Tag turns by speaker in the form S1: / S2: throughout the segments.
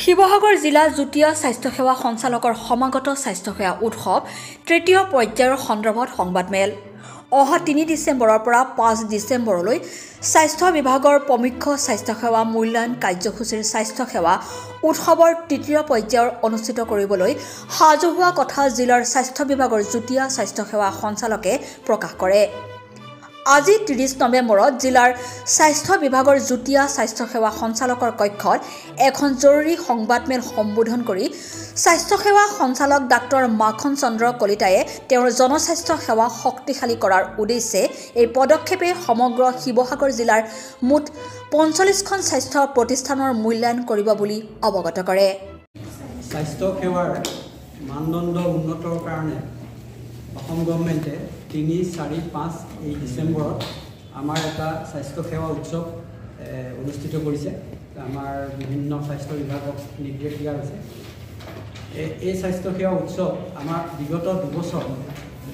S1: শিৱসাগৰ জিলা যুটীয়া স্বাস্থ্যসেৱা সঞ্চালকৰ সমাগত স্বাস্থ্যসেৱা উৎসৱ তৃতীয় পৰ্যায়ৰ সন্দৰ্ভত সংবাদমেল অহা 3 ডিচেম্বৰৰ পৰা 5 ডিচেম্বৰলৈ স্বাস্থ্য বিভাগৰ প্ৰমুখ্য স্বাস্থ্যসেৱা মূল্যায়ন কাৰ্যসূচীৰ স্বাস্থ্যসেৱা উৎসৱৰ তৃতীয় পৰ্যায়ৰ অনুষ্ঠিত কৰিবলৈ সাজু হোৱা কথা জিলাৰ স্বাস্থ্য বিভাগৰ যুটীয়া স্বাস্থ্যসেৱা সঞ্চালকে প্ৰকাশ কৰে। আজি 30 নৱেম্বৰত জিলাৰ স্বাস্থ্য বিভাগৰ যুটীয়া স্বাস্থ্যসেৱা সঞ্চালকৰ কক্ষত এখন জৰুৰী সংবাদমেল সম্বোধন কৰি স্বাস্থ্যসেৱা সঞ্চালক ডাক্তৰ মাখন চন্দ্ৰ কলিতায়ে তেওঁৰ জনস্বাস্থ্য সেৱা শক্তিশালী কৰাৰ উদ্দেশ্যে এই পদক্ষেপে সমগ্ৰ শিৱসাগৰ জিলাৰ মুঠ 45খন স্বাস্থ্য প্ৰতিষ্ঠানৰ মূল্যায়ন কৰিব বুলি অৱগত কৰে।
S2: স্বাস্থ্য সেৱাৰ মানদণ্ড উন্নতৰ কাৰণে অসম গভৰ্ণমেণ্টে 3, 4, 5 এই ডিচেম্বৰত আমাৰ এটা স্বাস্থ্য সেৱা উৎসৱ অনুষ্ঠিত কৰিছে। আমাৰ বিভিন্ন স্বাস্থ্য বিভাগক নিৰ্দেশ দিয়া হৈছে। এই স্বাস্থ্য সেৱা উৎসৱ আমাৰ বিগত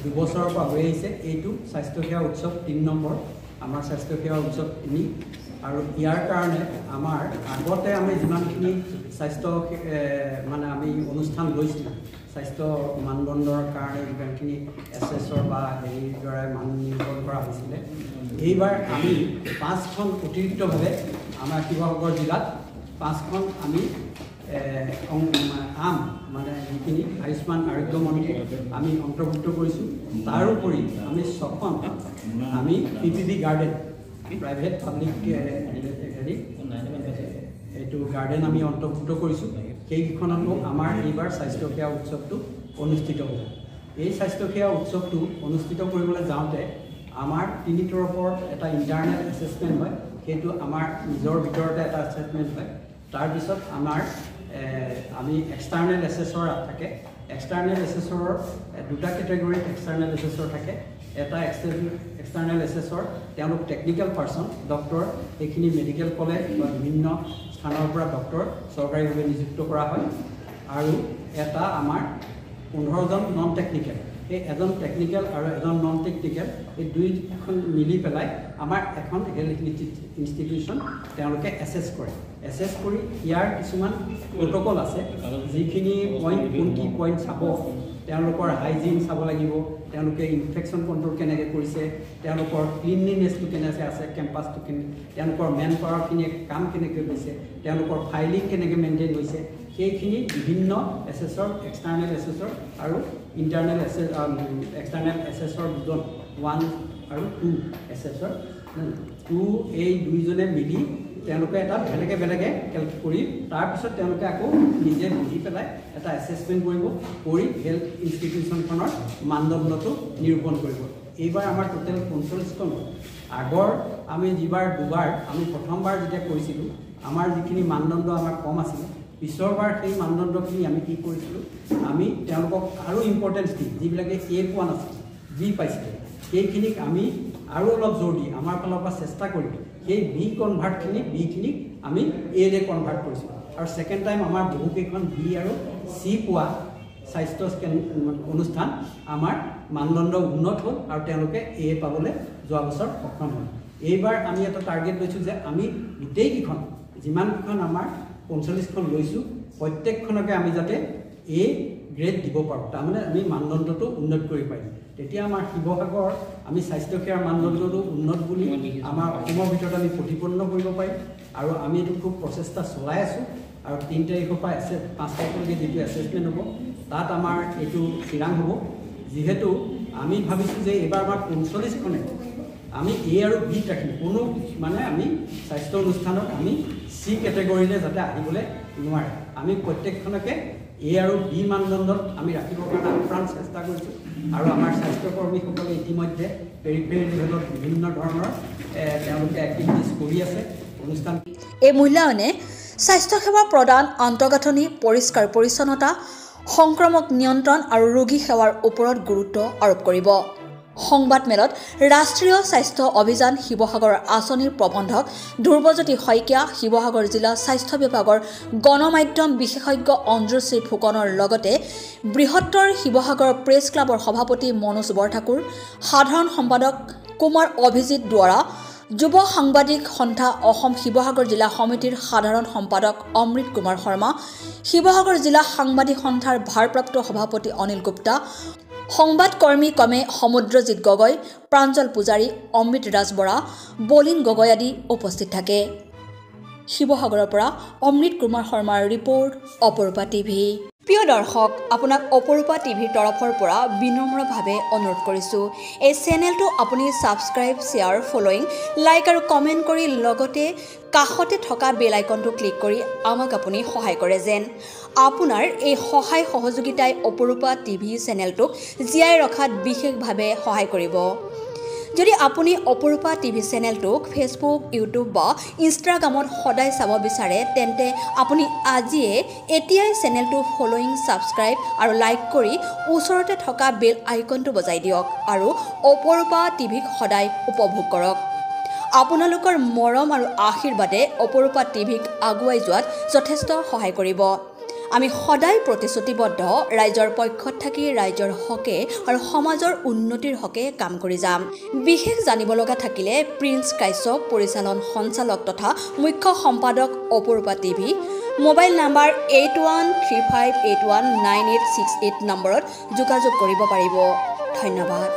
S2: দুবছৰৰ পৰা হৈ আহিছে। এইটো স্বাস্থ্য সেৱা উৎসৱ 3 নম্বৰ আমাৰ স্বাস্থ্য সেৱা উৎসৱ 3 আৰু ইয়াৰ কাৰণে আমাৰ আগতে আমি যিমানখিনি স্বাস্থ্য মানে আমি অনুষ্ঠান লৈছিলোঁ স্বাস্থ্য মানদণ্ডৰ কাৰণে যিমানখিনি এছেছৰ বা হেৰিৰ দ্বাৰাই মান নিৰ্ধাৰণ কৰা হৈছিলে, এইবাৰ আমি 5খন অতিৰিক্তভাৱে আমাৰ শিৱসাগৰ জিলাত 5খন আমি মানে যিখিনি আয়ুষ্মান আৰোগ্য মন্ত্ৰী আমি অন্তৰ্ভুক্ত কৰিছোঁ। তাৰোপৰি আমি 6খন আমি PPP গাৰ্ডেন প্ৰাইভেট পাব্লিক এইটো গাৰ্ডেন আমি অন্তৰ্ভুক্ত কৰিছোঁ। সেইকেইখনতো আমাৰ এইবাৰ স্বাস্থ্য সেৱা উৎসৱটো অনুষ্ঠিত হ'ব। এই স্বাস্থ্য সেৱা উৎসৱটো অনুষ্ঠিত কৰিবলৈ যাওঁতে আমাৰ 3 তৰফৰ এটা ইণ্টাৰনেল এছেছমেণ্ট হয়। সেইটো আমাৰ নিজৰ ভিতৰতে এটা এছেছমেণ্ট হয়। তাৰপিছত আমাৰ আমি এক্সটাৰ্নেল এছেছৰ থাকে। এক্সটাৰ্নেল এছেছৰৰ 2টা কেটেগৰীত এক্সটাৰ্নেল এছেছৰ থাকে। এটা এক্সটাৰ্নেল এছেছৰ তেওঁলোক টেকনিকেল পাৰ্চন ডক্টৰ, সেইখিনি মেডিকেল কলেজ বা বিভিন্ন স্থানৰ পৰা ডক্টৰ চৰকাৰীভাৱে নিযুক্ত কৰা হয়। আৰু এটা আমাৰ 15জন নন টেকনিকেল, সেই এজন টেকনিকেল আৰু এজন নন টেকনিকেল, এই দুইখন মিলি পেলাই আমাৰ এখন হেল্থ ইনষ্টিটিউশ্যন তেওঁলোকে এছেছ কৰে। এছেছ কৰি ইয়াৰ কিছুমান প্ৰট'কল আছে, যিখিনি পইণ্ট কোনকি পইণ্ট চাব, তেওঁলোকৰ হাইজিন চাব লাগিব, তেওঁলোকে ইনফেকশ্যন কণ্ট্ৰল কেনেকৈ কৰিছে, তেওঁলোকৰ ক্লিনলিনেছটো কেনেকৈ আছে, কেম্পাছটো তেওঁলোকৰ মেন পাৱাৰখিনিয়ে কাম কেনেকৈ কৰিছে, তেওঁলোকৰ ফাইলিং কেনেকৈ মেইনটেইন হৈছে, সেইখিনি বিভিন্ন এছেছৰ এক্সটাৰ্নেল এছেছৰ আৰু ইণ্টাৰনেল এক্সটাৰ্নেল এছেছৰ 1 আৰু 2 এছেছৰ 2 এই দুইজনে মিলি তেওঁলোকে এটা বেলেগে কেলকুলেট কৰি তাৰপিছত তেওঁলোকে আকৌ নিজে বুজি পেলাই এটা এছেছমেণ্ট কৰিব, কৰি হেল্থ ইনষ্টিটিউশ্যনখনৰ মানদণ্ডটো নিৰূপণ কৰিব। এইবাৰ আমাৰ টোটেল 45খন। আগৰ আমি দুবাৰ আমি প্ৰথমবাৰ যেতিয়া কৰিছিলোঁ আমাৰ যিখিনি মানদণ্ড আমাৰ কম আছিলে, পিছৰবাৰ সেই মানদণ্ডখিনি আমি কি কৰিছিলোঁ, আমি তেওঁলোকক আৰু ইম্পৰ্টেঞ্চ দি যিবিলাকে A পোৱা নাছিল, B পাইছিলে, সেইখিনিক আমি আৰু অলপ জোৰ দি আমাৰ ফালৰ পৰা চেষ্টা কৰি সেই বিখিনিক আমি এৰে কনভাৰ্ট কৰিছোঁ। আৰু ছেকেণ্ড টাইম আমাৰ বহুকেইখন B আৰু C পোৱা স্বাস্থ্য অনুষ্ঠান আমাৰ মানদণ্ড উন্নত হ'ল আৰু তেওঁলোকে A পাবলৈ যোৱা বছৰ সক্ষম হ'ল। এইবাৰ আমি এটা টাৰ্গেট লৈছোঁ যে আমি গোটেইকেইখন যিমানকেইখন আমাৰ 45খন লৈছোঁ প্ৰত্যেকখনকে আমি যাতে A গ্ৰেড দিব পাৰোঁ, তাৰমানে আমি মানদণ্ডটো উন্নত কৰিব পাৰিম। তেতিয়া আমাৰ শিৱসাগৰ আমি স্বাস্থ্যসেৱাৰ মানদণ্ডটো উন্নত বুলি আমাৰ অসমৰ ভিতৰত আমি প্ৰতিপন্ন কৰিব পাৰিম। আৰু আমি এইটো খুব প্ৰচেষ্টা চলাই আছোঁ। আৰু 3 তাৰিখৰ পৰা 5 তাৰিখলৈকে যিটো এছেছমেণ্ট হ'ব তাত আমাৰ এইটো চিৰাং হ'ব। যিহেতু আমি ভাবিছোঁ যে এইবাৰ আমাৰ 45খনে আমি A আৰু B ৰাখিম, কোনো মানে আমি স্বাস্থ্য অনুষ্ঠানত আমি C কেটেগৰীলৈ যাতে আহিবলৈ নোৱাৰে। আমি প্ৰত্যেকখনকে A আৰু B মানদণ্ডত আমি ৰাখিবৰ কাৰণে আপ্ৰাণ চেষ্টা কৰিছোঁ। আৰু আমাৰ স্বাস্থ্যকৰ্মীসকলে ইতিমধ্যে পেৰিফেৰী লেভেলত বিভিন্ন ধৰণৰ তেওঁলোকে এক্টিভিটিছ কৰি আছে অনুষ্ঠান।
S1: এই মূল্যায়নে স্বাস্থ্যসেৱা প্ৰদান, আন্তঃগাঁথনি, পৰিষ্কাৰ পৰিচ্ছন্নতা, সংক্ৰমক নিয়ন্ত্ৰণ আৰু ৰোগী সেৱাৰ ওপৰত গুৰুত্ব আৰোপ কৰিব। সংবাদমেলত ৰাষ্ট্ৰীয় স্বাস্থ্য অভিযান শিৱসাগৰ আঁচনিৰ প্ৰবন্ধক ধ্ৰুৱজ্যোতি শইকীয়া, শিৱসাগৰ জিলা স্বাস্থ্য বিভাগৰ গণমাধ্যম বিশেষজ্ঞ অঞ্জুশ্ৰী ফুকনৰ লগতে বৃহত্তৰ শিৱসাগৰ প্ৰেছ ক্লাবৰ সভাপতি মনোজ বৰঠাকুৰ, সাধাৰণ সম্পাদক কুমাৰ অভিজিৎ দুৱৰা, যুৱ সাংবাদিক সন্থা অসম শিৱসাগৰ জিলা সমিতিৰ সাধাৰণ সম্পাদক অমৃত কুমাৰ শৰ্মা, শিৱসাগৰ জিলা সাংবাদিক সন্থাৰ ভাৰপ্ৰাপ্ত সভাপতি অনিল গুপ্তা, সংবাদকৰ্মী কমে সমুদ্ৰজিৎ গগৈ, প্ৰাঞ্জল পূজাৰী, অমৃত ৰাজ বৰা, বলিন গগৈ আদি উপস্থিত থাকে। শিৱসাগৰৰ পৰা অমৃত কুমাৰ শৰ্মাৰ ৰিপৰ্ট, অপৰূপা টিভি। প্ৰিয় দৰ্শক, আপোনাক অপৰূপা টিভিৰ তৰফৰ পৰা বিনম্ৰভাৱে অনুৰোধ কৰিছোঁ, এই চেনেলটো আপুনি ছাবস্ক্ৰাইব, শ্বেয়াৰ, ফলোইং, লাইক আৰু কমেণ্ট কৰি লগতে কাষতে থকা বেল আইকনটো ক্লিক কৰি আমাক আপুনি সহায় কৰে যেন। আপোনাৰ এই সহায় সহযোগিতাই অপৰূপা টিভি চেনেলটোক জীয়াই ৰখাত বিশেষভাৱে সহায় কৰিব। যদি আপুনি অপৰূপা টিভি চেনেলটোক ফেচবুক, ইউটিউব বা ইনষ্টাগ্ৰামত সদায় চাব বিচাৰে, তেন্তে আপুনি এতিয়াই চেনেলটো ফলোইং, ছাবস্ক্ৰাইব আৰু লাইক কৰি ওচৰতে থকা বেল আইকনটো বজাই দিয়ক আৰু অপৰূপা টিভিক সদায় উপভোগ কৰক। আপোনালোকৰ মৰম আৰু আশীৰ্বাদে অপৰূপা টিভিক আগুৱাই যোৱাত যথেষ্ট সহায় কৰিব। আমি সদায় প্ৰতিশ্ৰুতিবদ্ধ, ৰাইজৰ পক্ষত থাকি ৰাইজৰ হকে আৰু সমাজৰ উন্নতিৰ হকে কাম কৰি যাম। বিশেষ জানিব লগা থাকিলে প্ৰিন্স কাশ্যপ, পৰিচালন সঞ্চালক তথা মুখ্য সম্পাদক অপৰূপা টিভি, মোবাইল নাম্বাৰ 8135819868 নম্বৰত যোগাযোগ কৰিব পাৰিব। ধন্যবাদ।